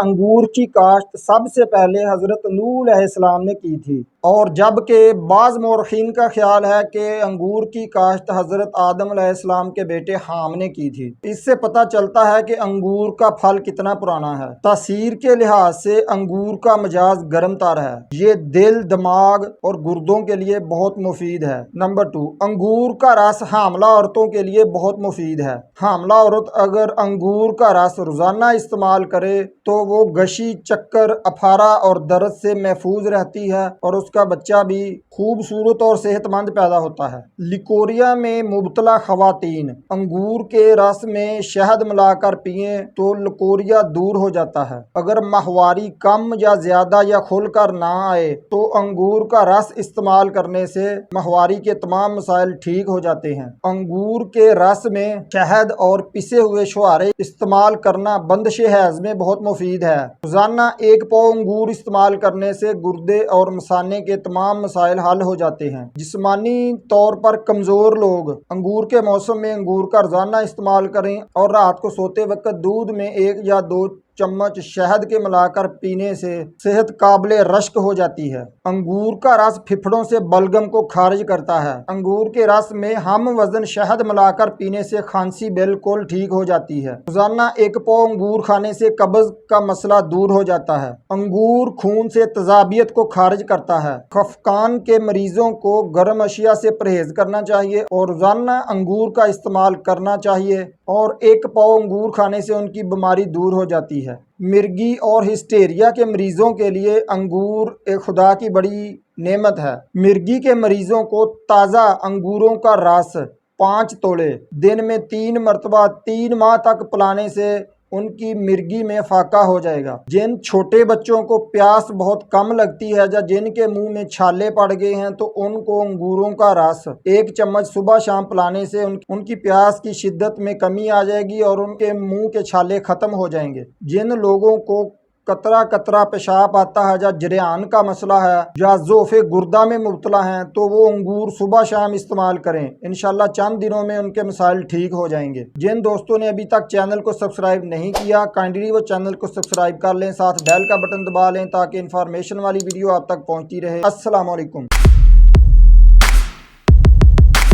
अंगूर की काश्त सबसे पहले हज़रत नूह अलैहिस्सलाम ने की थी, और जबकि बाज़ मौरखीन का ख्याल है कि अंगूर की काश्त हज़रत आदम अलैहिस्सलाम के बेटे हाम ने की थी। इससे पता चलता है कि अंगूर का फल कितना पुराना है। तासीर के लिहाज से अंगूर का मिजाज गर्म तर है। ये दिल, दिमाग और गुर्दों के लिए बहुत मुफीद है। नंबर 2, अंगूर का रस हामला औरतों के लिए बहुत मुफीद है। हामला औरत अगर अंगूर का रस रोज़ाना इस्तेमाल करे तो वो गशी, चक्कर, अफारा और दर्द से महफूज रहती है और उसका बच्चा भी खूबसूरत और सेहतमंद पैदा होता है। लिकोरिया में मुब्तला खवातीन अंगूर के रस में शहद मिलाकर पिएं तो लिकोरिया दूर हो जाता है। अगर माहवारी कम या ज्यादा या खुलकर ना आए तो अंगूर का रस इस्तेमाल करने से माहवारी के तमाम मसाइल ठीक हो जाते हैं। अंगूर के रस में शहद और पिसे हुए छुहारे इस्तेमाल करना बंदिश हैज़ में बहुत मुफीद है। रोजाना 1 पाव अंगूर इस्तेमाल करने से गुर्दे और मसाने के तमाम मसाइल हल हो जाते हैं। जिस्मानी तौर पर कमजोर लोग अंगूर के मौसम में अंगूर का रोजाना इस्तेमाल करें और रात को सोते वक्त दूध में 1 या 2 चम्मच शहद के मिलाकर पीने से सेहत काबिल रश्क हो जाती है। अंगूर का रस फेफड़ों से बलगम को खारिज करता है। अंगूर के रस में हम वजन शहद मिलाकर पीने से खांसी बिल्कुल ठीक हो जाती है। रोजाना 1 पाव अंगूर खाने से कब्ज का मसला दूर हो जाता है। अंगूर खून से तेजाबियत को खारिज करता है। खफकान के मरीजों को गर्म अशिया से परहेज करना चाहिए और रोजाना अंगूर का इस्तेमाल करना चाहिए, और 1 पाव अंगूर खाने से उनकी बीमारी दूर हो जाती है। मिर्गी और हिस्टेरिया के मरीजों के लिए अंगूर एक खुदा की बड़ी नेमत है। मिर्गी के मरीजों को ताज़ा अंगूरों का रस 5 तोड़े दिन में 3 मरतबा 3 माह तक पिलाने से उनकी मिर्गी में फाका हो जाएगा। जिन छोटे बच्चों को प्यास बहुत कम लगती है या जिनके मुंह में छाले पड़ गए हैं तो उनको अंगूरों का रस 1 चम्मच सुबह शाम पिलाने से उनकी प्यास की शिद्दत में कमी आ जाएगी और उनके मुंह के छाले खत्म हो जाएंगे। जिन लोगों को कतरा कतरा पेशाब आता है या जरियान का मसला है या ज़ोफ़े गुर्दा में मुब्तला हैं तो वो अंगूर सुबह शाम इस्तेमाल करें। इंशाल्लाह चंद दिनों में उनके मसाइल ठीक हो जाएंगे। जिन दोस्तों ने अभी तक चैनल को सब्सक्राइब नहीं किया, काइंडली वो चैनल को सब्सक्राइब कर लें, साथ बेल का बटन दबा लें ताकि इन्फॉर्मेशन वाली वीडियो आप तक पहुँचती रहे। अस्सलाम वालेकुम।